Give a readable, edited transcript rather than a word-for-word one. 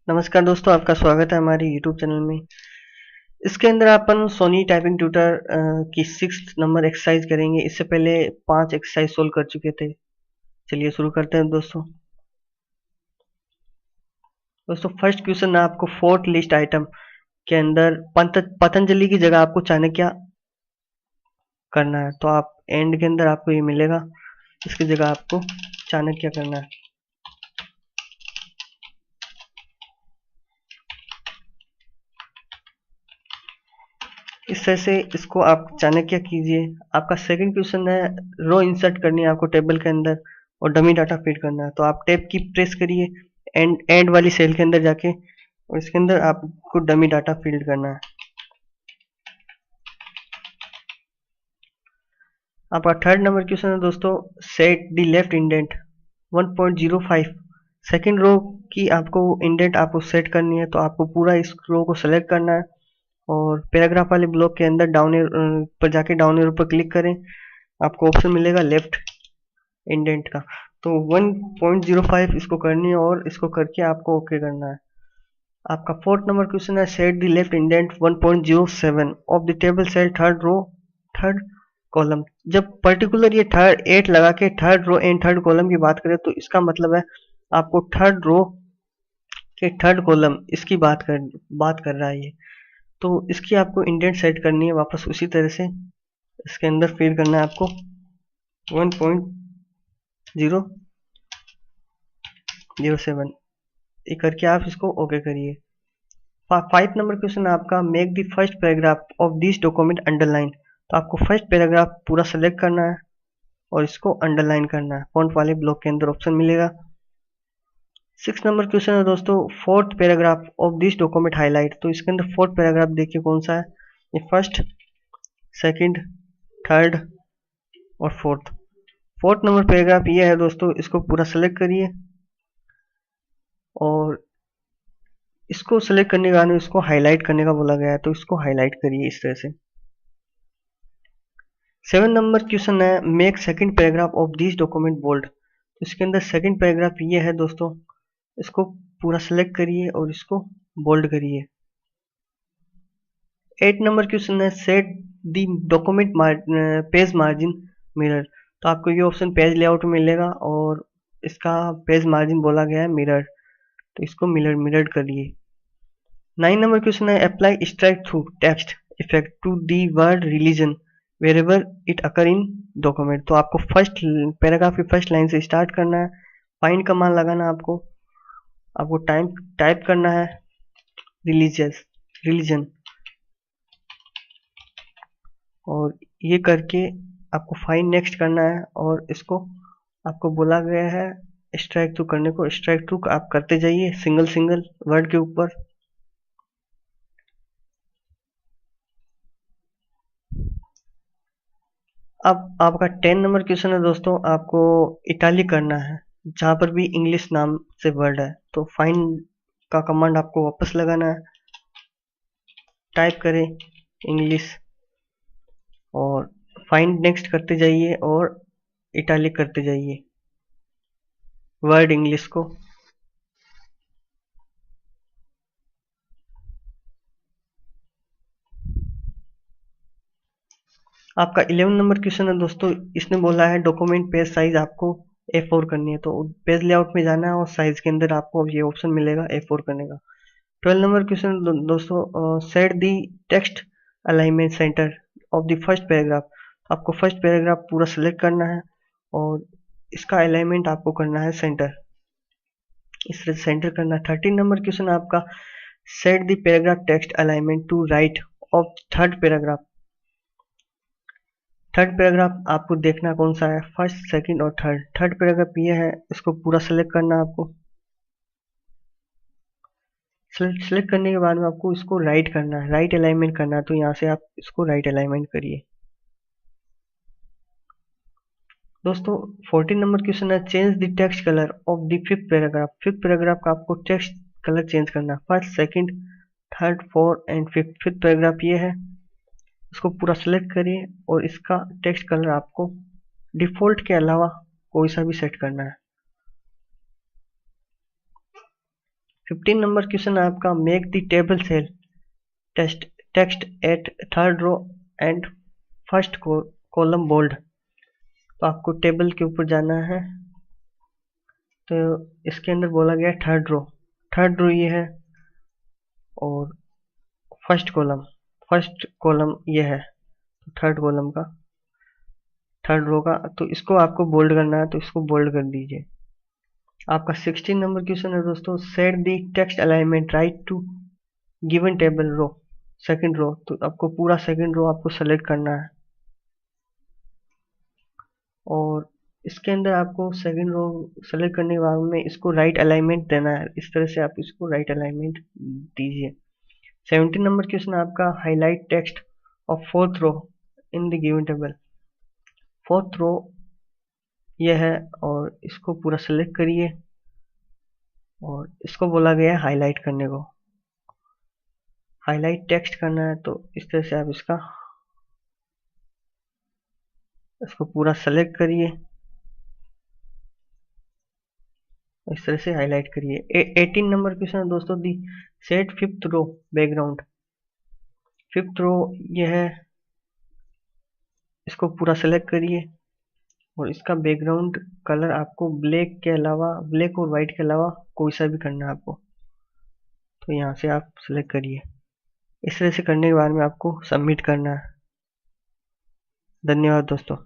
नमस्कार दोस्तों, आपका स्वागत है हमारे यूट्यूब चैनल में। इसके अंदर अपन सोनी टाइपिंग ट्यूटर की 6th नंबर एक्सरसाइज करेंगे। इससे पहले 5 एक्सरसाइज सोल्व कर चुके थे। चलिए शुरू करते हैं दोस्तों फर्स्ट क्वेश्चन है आपको फोर्थ लिस्ट आइटम के अंदर पतंजलि की जगह आपको चाणक्य करना है। तो आप एंड के अंदर आपको ये मिलेगा, इसकी जगह आपको चाणक्य करना है। इस तरह से इसको आप चाणक्य कीजिए। आपका सेकंड क्वेश्चन है रो इंसर्ट करनी है आपको टेबल के अंदर और डमी डाटा फीड करना है। तो आप टैब की प्रेस करिए एंड वाली सेल के अंदर जाके और इसके अंदर आपको डमी डाटा फीड करना है। आपका थर्ड नंबर क्वेश्चन है दोस्तों set the left indent 1.05 second row की आपको इंडेंट आपको सेट करनी है। तो आपको पूरा इस रो को सेलेक्ट करना है और पैराग्राफ वाले ब्लॉक के अंदर डाउन एरो पर जाके डाउन एरो पर क्लिक करें, आपको ऑप्शन मिलेगा लेफ्ट इंडेंट का। तो 1.05 इसको करनी है और इसको करके आपको ओके करना है। आपका फोर्थ नंबर क्वेश्चन है set the left indent 1.07 of the table cell third row third column. जब पर्टिकुलर ये थर्ड 8 लगा के third row and third column की बात करें तो इसका मतलब है आपको थर्ड रो के थर्ड कॉलम इसकी बात कर रहा है ये। तो इसकी आपको इंडेंट सेट करनी है वापस उसी तरह से इसके अंदर फीड करना है आपको 1.007 ये करके आप इसको ओके करिए। 5 नंबर क्वेश्चन है आपका make the first paragraph of this document underline. तो आपको फर्स्ट पैराग्राफ पूरा सेलेक्ट करना है और इसको अंडरलाइन करना है। फॉन्ट वाले ब्लॉक के अंदर ऑप्शन मिलेगा। 6 नंबर क्वेश्चन है दोस्तों fourth paragraph of this document highlight. तो इसके अंदर फोर्थ पैराग्राफ देखिए कौन सा है, ये फर्स्ट सेकंड थर्ड और फोर्थ नंबर पैराग्राफ ये है दोस्तों। इसको पूरा सेलेक्ट करिए और इसको सेलेक्ट करने के बाद इसको हाईलाइट करने का बोला गया है, तो इसको हाईलाइट करिए इस तरह से। 7 नंबर क्वेश्चन है make second paragraph of this document bold. तो इसके अंदर सेकंड पैराग्राफ ये है दोस्तों, इसको पूरा सेलेक्ट करिए और इसको बोल्ड करिए। 8 नंबर क्वेश्चन है set the document page margin mirror. तो आपको ये ऑप्शन पेज लेआउट में मिलेगा और इसका पेज मार्जिन बोला गया है मिरर, तो इसको मिरर्ड करिए। 9 नंबर क्वेश्चन है apply strike through text effect to the word religion wherever it occur in document. तो आपको फर्स्ट पैराग्राफ की फर्स्ट लाइन से स्टार्ट करना है, फाइंड का मान लगाना आपको टाइप करना है रिलीजन और ये करके आपको फाइंड नेक्स्ट करना है और इसको आपको बोला गया है स्ट्राइक थ्रू करने को। स्ट्राइक थ्रू आप करते जाइए सिंगल वर्ड के ऊपर। अब आपका 10 नंबर क्वेश्चन है दोस्तों, आपको इटालिक करना है जहां पर भी इंग्लिश नाम से वर्ड है। तो फाइंड का कमांड आपको वापस लगाना है, टाइप करें इंग्लिश और फाइंड नेक्स्ट करते जाइए और इटालिक करते जाइए वर्ड इंग्लिश को। आपका 11 नंबर क्वेश्चन है दोस्तों, इसने बोला है डॉक्यूमेंट पेज साइज आपको A4 करनी है। तो पेज लेआउट में जाना है और साइज के अंदर आपको ये ऑप्शन मिलेगा A4 करने का। 12 नंबर क्वेश्चन दोस्तों set the text alignment centre of the first paragraph. आपको फर्स्ट पैराग्राफ पूरा सेलेक्ट करना है और इसका अलाइनमेंट आपको करना है सेंटर, इस तरह सेंटर करना है। 13 नंबर क्वेश्चन आपका set the paragraph text alignment to right of third paragraph. Third paragraph आपको देखना कौन सा है, फर्स्ट सेकंड और थर्ड पैराग्राफ ये है, इसको पूरा सेलेक्ट करना है आपको। सेलेक्ट करने के बाद में आपको इसको राइट करना है, राइट अलाइनमेंट करना है। तो यहाँ से आप इसको राइट अलाइनमेंट करिए दोस्तों। 14 नंबर क्वेश्चन है change the text colour of the fifth paragraph. Fifth paragraph का आपको टेक्स्ट कलर चेंज करना है, first second third fourth and fifth paragraph ये है, इसको पूरा सेलेक्ट करिए और इसका टेक्स्ट कलर आपको डिफॉल्ट के अलावा कोई सा भी सेट करना है। 15 नंबर क्वेश्चन है आपका, make the table cell test text at third row and first column bold. तो आपको टेबल के ऊपर जाना है, तो इसके अंदर बोला गया थर्ड रो ये है, और फर्स्ट कॉलम ये है, थर्ड कॉलम का थर्ड रो का, तो इसको आपको बोल्ड करना है, तो इसको बोल्ड कर दीजिए। आपका 16 नंबर क्वेश्चन है दोस्तों, set the text alignment right to given table row second row. तो आपको पूरा सेकंड रो आपको सेलेक्ट करना है, और इसके अंदर आपको सेकंड रो सेलेक्ट करने के बाद में इसको राइट अलाइनमेंट देना है। इस तरह से आप इसको राइट अलाइनमेंट दीजिए। 17 नंबर क्वेश्चन आपका, highlight text of fourth row in the given table. Fourth row यह है, और इसको पूरा सेलेक्ट करिए, और इसको बोला गया है हाईलाइट करने को, हाईलाइट टेक्स्ट करना है। तो इस तरह से आप इसको पूरा सेलेक्ट करिए, इस तरह से हाईलाइट करिए। 18 नंबर क्वेश्चन है दोस्तों, the set fifth row background. Fifth row यह है, इसको पूरा सेलेक्ट करिए, और इसका बैकग्राउंड कलर आपको ब्लैक और वाइट के अलावा कोई सा भी करना है आपको। तो यहाँ से आप सेलेक्ट करिए। इस तरह से करने के बाद में आपको सबमिट करना है। धन्यवाद दोस्तों।